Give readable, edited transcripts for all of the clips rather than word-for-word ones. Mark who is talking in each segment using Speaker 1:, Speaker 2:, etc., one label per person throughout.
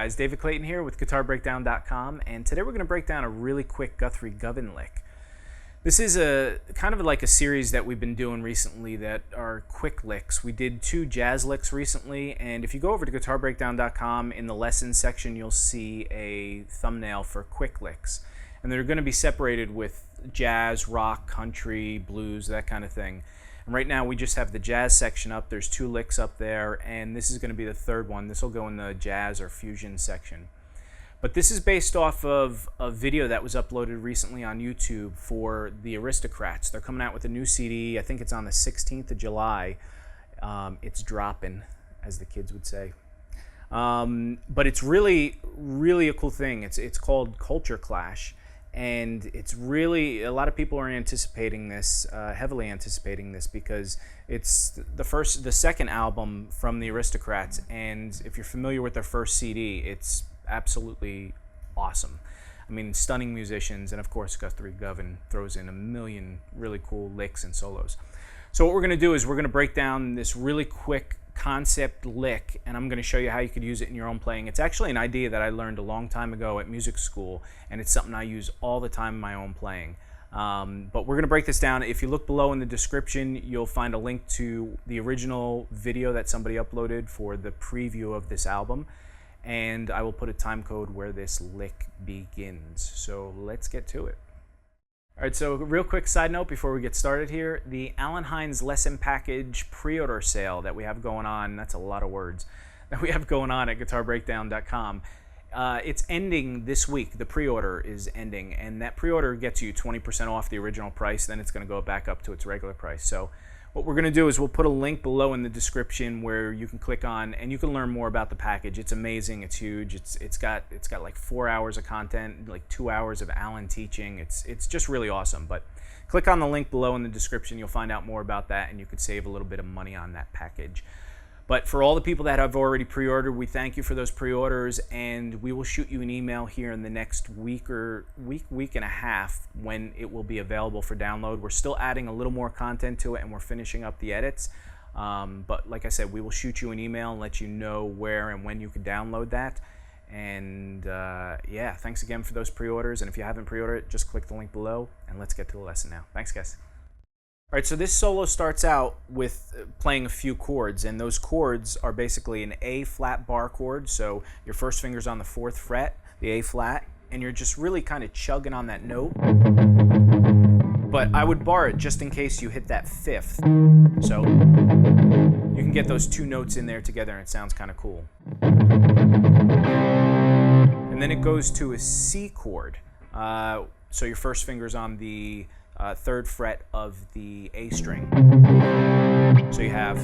Speaker 1: guys, David Clayton here with GuitarBreakdown.com, and today we're going to break down a really quick Guthrie Govan lick. This is a kind of like a series that we've been doing recently that are quick licks. We did 2 jazz licks recently, and if you go over to GuitarBreakdown.com, in the lessons section you'll see a thumbnail for quick licks, and they're going to be separated with jazz, rock, country, blues, that kind of thing. And right now we just have the jazz section up. There's 2 licks up there, and this is going to be the third one. This will go in the jazz or fusion section. But this is based off of a video that was uploaded recently on YouTube for the Aristocrats. They're coming out with a new CD. I think it's on the 16th of July. It's dropping, as the kids would say. But it's really a cool thing. It's called Culture Clash. And it's really, a lot of people are anticipating this, heavily anticipating this, because it's the second album from the Aristocrats, and if you're familiar with their first CD, it's absolutely awesome. I mean, stunning musicians, and of course Guthrie Govan throws in a million really cool licks and solos. So what we're going to do is we're going to break down this really quick concept lick, and I'm going to show you how you could use it in your own playing. It's actually an idea that I learned a long time ago at music school, and it's something I use all the time in my own playing. But we're going to break this down. If you look below in the description, you'll find a link to the original video that somebody uploaded for the preview of this album, and I will put a time code where this lick begins. So let's get to it. Alright, so real quick side note before we get started here, the Alan Hinds lesson package pre-order sale that we have going on, that's a lot of words, that we have going on at GuitarBreakdown.com, it's ending this week. The pre-order is ending, and that pre-order gets you 20% off the original price, then it's going to go back up to its regular price. So what we're going to do is we'll put a link below in the description where you can click on and you can learn more about the package. It's amazing. It's huge. It's got like 4 hours of content, like 2 hours of Alan teaching. It's just really awesome. But click on the link below in the description. You'll find out more about that, and you could save a little bit of money on that package. But for all the people that have already pre-ordered, we thank you for those pre-orders, and we will shoot you an email here in the next week and a half when it will be available for download. We're still adding a little more content to it, and we're finishing up the edits. But like I said, we will shoot you an email and let you know where and when you can download that. And yeah, thanks again for those pre-orders. And if you haven't pre-ordered it, just click the link below, and let's get to the lesson now. Thanks, guys. Alright, so this solo starts out with playing a few chords, and those chords are basically an A flat bar chord, so your first finger's on the 4th fret, the A flat, and you're just really kind of chugging on that note. But I would bar it just in case you hit that 5th, so you can get those 2 notes in there together and it sounds kind of cool. And then it goes to a C chord, so your first finger's on the 3rd fret of the A string. So you have,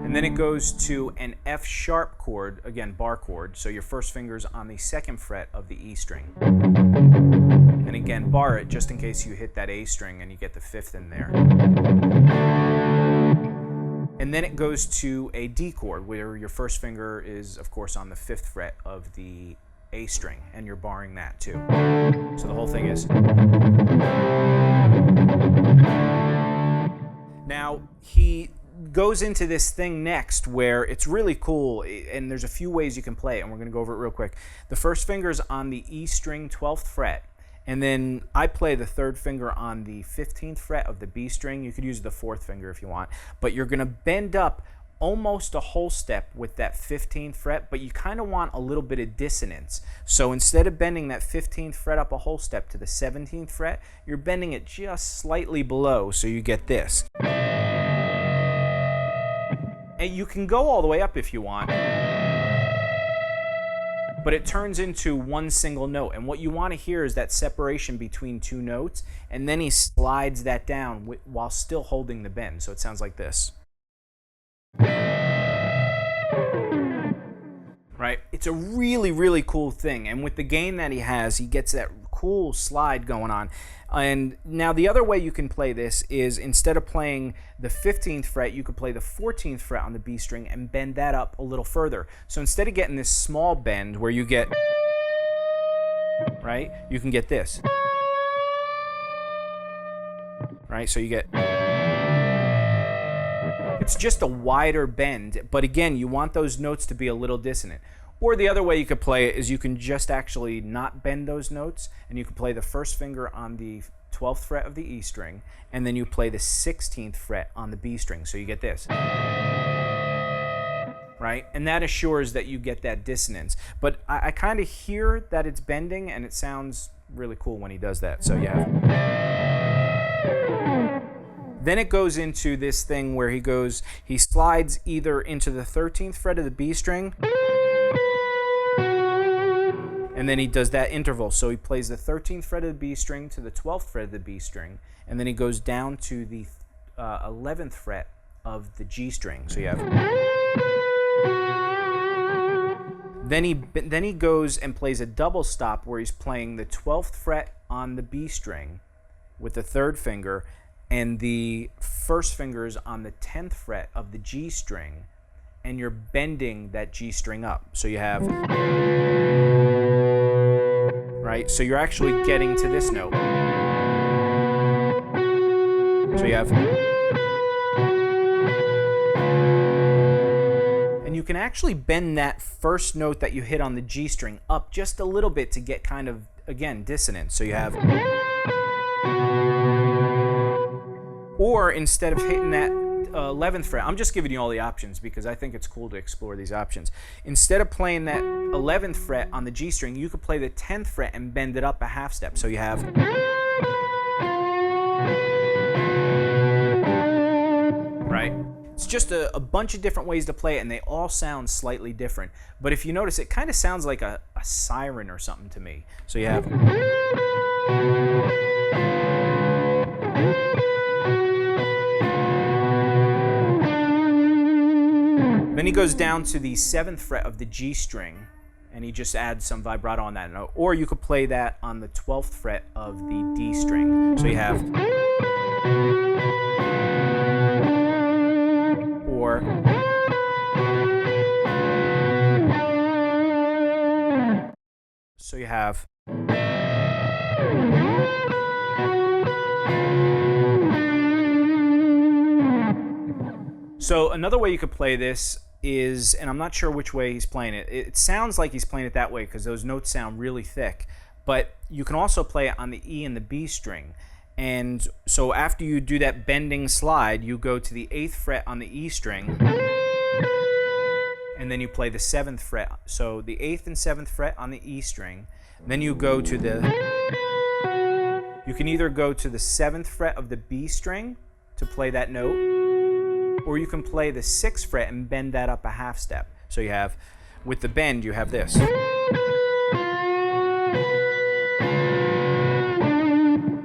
Speaker 1: and then it goes to an F sharp chord, again bar chord, so your first finger's on the 2nd fret of the E string. And again bar it just in case you hit that A string and you get the 5th in there. And then it goes to a D chord where your first finger is of course on the 5th fret of the A string, and you're barring that too. So the whole thing is. Now he goes into this thing next where it's really cool, and there's a few ways you can play it, and we're going to go over it real quick. The first finger's on the E string 12th fret, and then I play the 3rd finger on the 15th fret of the B string. You could use the 4th finger if you want, but you're going to bend up almost a whole step with that 15th fret, but you kind of want a little bit of dissonance. So instead of bending that 15th fret up a whole step to the 17th fret, you're bending it just slightly below, so you get this. And you can go all the way up if you want, but it turns into one single note, and what you want to hear is that separation between 2 notes, and then he slides that down while still holding the bend, so it sounds like this. Right? It's a really cool thing, and with the gain that he has, he gets that cool slide going on. And now the other way you can play this is instead of playing the 15th fret, you could play the 14th fret on the B string and bend that up a little further. So instead of getting this small bend where you get, right, you can get this. Right? So you get, It's just a wider bend, but again, you want those notes to be a little dissonant. Or the other way you could play it is you can just actually not bend those notes, and you can play the first finger on the 12th fret of the E string, and then you play the 16th fret on the B string. So you get this. Right? And that assures that you get that dissonance. But I kind of hear that it's bending, and it sounds really cool when he does that. So yeah. Then it goes into this thing where he slides either into the 13th fret of the B string, and then he does that interval. So he plays the 13th fret of the B string to the 12th fret of the B string, and then he goes down to the 11th fret of the G string. So you have. Then he goes and plays a double stop where he's playing the 12th fret on the B string with the third finger, and the first finger is on the 10th fret of the G string, and you're bending that G string up. So you have, right? So you're actually getting to this note. So you have, and you can actually bend that first note that you hit on the G string up just a little bit to get kind of, again, dissonant. So you have, or instead of hitting that 11th fret, I'm just giving you all the options because I think it's cool to explore these options. Instead of playing that 11th fret on the G string, you could play the 10th fret and bend it up a half step. So you have, right? It's just a bunch of different ways to play it, and they all sound slightly different. But if you notice, it kind of sounds like a siren or something to me. So you have, then he goes down to the 7th fret of the G string, and he just adds some vibrato on that note. Or you could play that on the 12th fret of the D string. So you have, or, so you have, so another way you could play this is, and I'm not sure which way he's playing it. It sounds like he's playing it that way because those notes sound really thick. But you can also play it on the E and the B string. And so after you do that bending slide, you go to the 8th fret on the E string, and then you play the 7th fret. So the 8th and 7th fret on the E string. Then you go to you can either go to the 7th fret of the B string to play that note, or you can play the 6th fret and bend that up a half step. So you have, with the bend, you have this.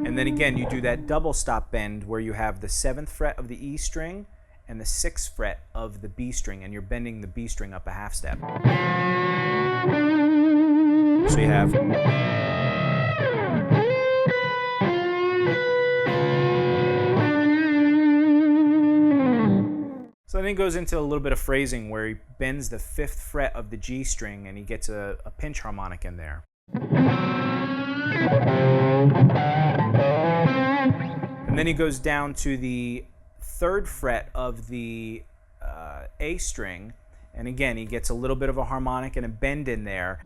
Speaker 1: And then again, you do that double stop bend where you have the 7th fret of the E string and the 6th fret of the B string, and you're bending the B string up a half step. So you have, so then he goes into a little bit of phrasing where he bends the 5th fret of the G string and he gets a pinch harmonic in there. And then he goes down to the 3rd fret of the A string, and again he gets a little bit of a harmonic and a bend in there.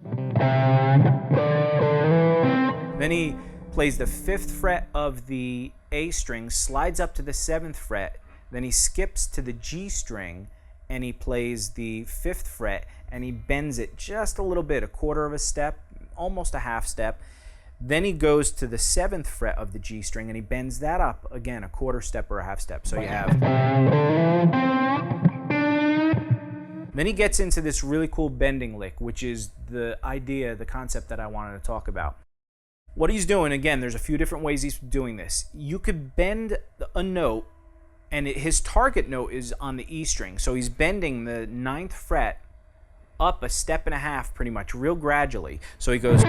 Speaker 1: Then he plays the 5th fret of the A string, slides up to the 7th fret, then he skips to the G string and he plays the 5th fret and he bends it just a little bit, a quarter of a step, almost a half step. Then he goes to the 7th fret of the G string and he bends that up again, a quarter step or a half step. So you have. Then he gets into this really cool bending lick, which is the idea, the concept that I wanted to talk about. What he's doing, again, there's a few different ways he's doing this. You could bend a note, and his target note is on the E string. So he's bending the 9th fret up a step and a half pretty much, real gradually. So he goes,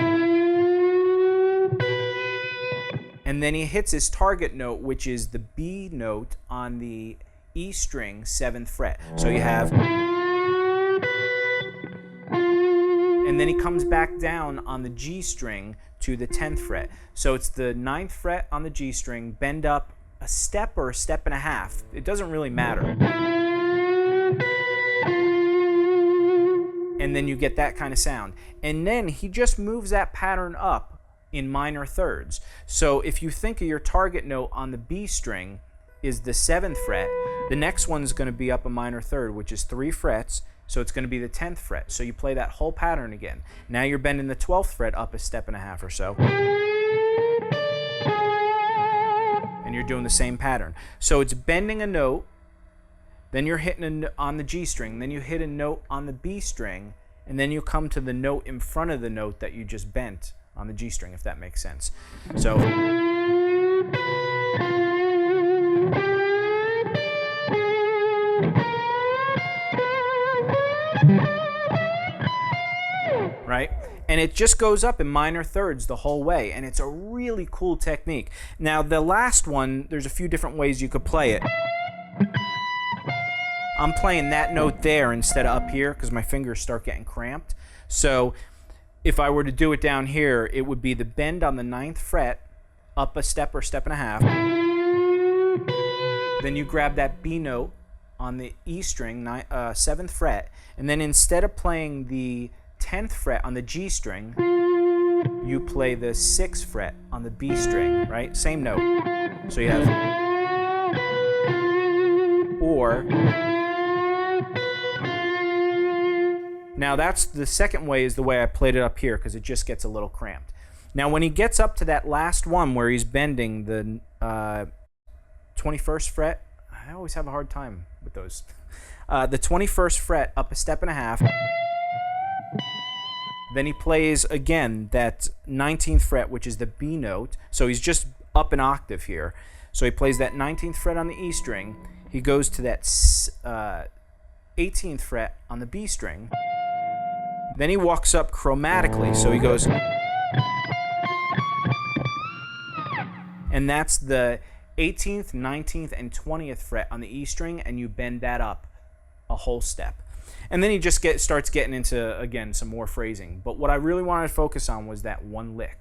Speaker 1: and then he hits his target note, which is the B note on the E string 7th fret. So you have, and then he comes back down on the G string to the 10th fret. So it's the 9th fret on the G string, bend up a step or a step and a half. It doesn't really matter. and then you get that kind of sound. And then he just moves that pattern up in minor thirds. So if you think of your target note on the B string is the 7th fret, the next one's going to be up a minor third, which is 3 frets, so it's going to be the 10th fret. So you play that whole pattern again. Now you're bending the 12th fret up a step and a half or so. And you're doing the same pattern. So it's bending a note, then you're hitting on the G string, then you hit a note on the B string, and then you come to the note in front of the note that you just bent on the G string, if that makes sense. So right? And it just goes up in minor thirds the whole way, and it's a really cool technique. Now the last one, there's a few different ways you could play it. I'm playing that note there instead of up here because my fingers start getting cramped. So if I were to do it down here, it would be the bend on the 9th fret, up a step or step and a half. Then you grab that B note on the E string, 7th fret, and then instead of playing the 10th fret on the G string, you play the 6th fret on the B string, right? Same note. So you have, or, now that's the second way, is the way I played it up here because it just gets a little cramped. Now when he gets up to that last one where he's bending the 21st fret, I always have a hard time with those. The 21st fret up a step and a half. Then he plays again that 19th fret, which is the B note. So he's just up an octave here. So he plays that 19th fret on the E string. He goes to that 18th fret on the B string. Then he walks up chromatically. So he goes, and that's the 18th, 19th, and 20th fret on the E string, and you bend that up a whole step. And then he just starts getting into, again, some more phrasing. But what I really wanted to focus on was that one lick.